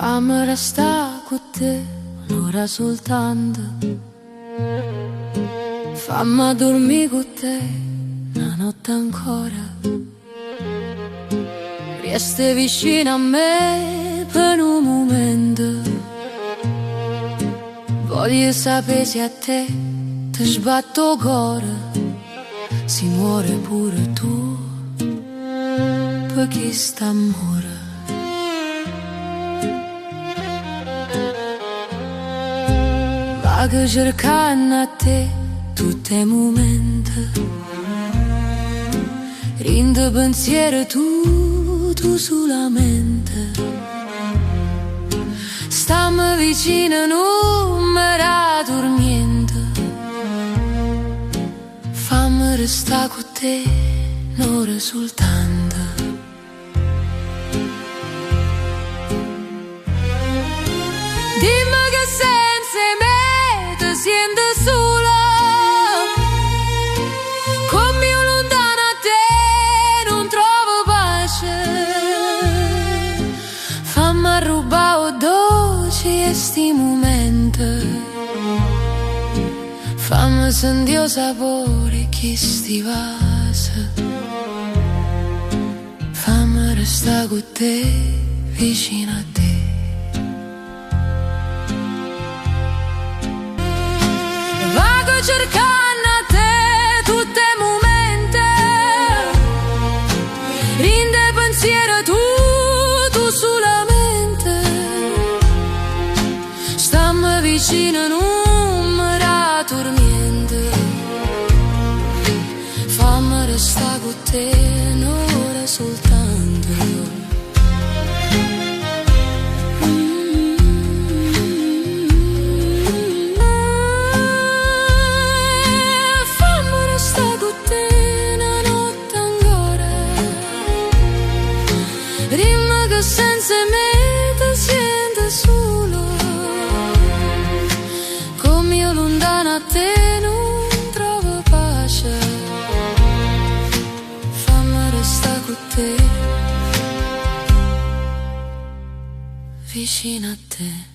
Fammi restare con te un'ora soltanto, fammi dormire con te una notte ancora. Resti vicino a me per un momento, voglio sapere se a te ti sbatto il cuore, si muore pure tu per chi sta amore. Vago cercando a te tutti i momenti, rinde pensiero tu solamente. Stammi vicino, non mi raddormiento, fammi restare con te un'ora soltanto. Dimmi che senza me ti senti sola, come io lontano a te non trovo pace. Fammi rubare dolce sti momenti, fammi sentire il sapore che sti vase, fammi restare con te vicino a te. Vago cercando a te tutti i momenti, rinde pensiero tu solamente. Stammi vicino, non mi raddormiento, fammi restare con te un'ora soltanto. Dimmi che senza me ti senti solo, come io lontano a te non trovo pace. Fammi restare con te vicino a te.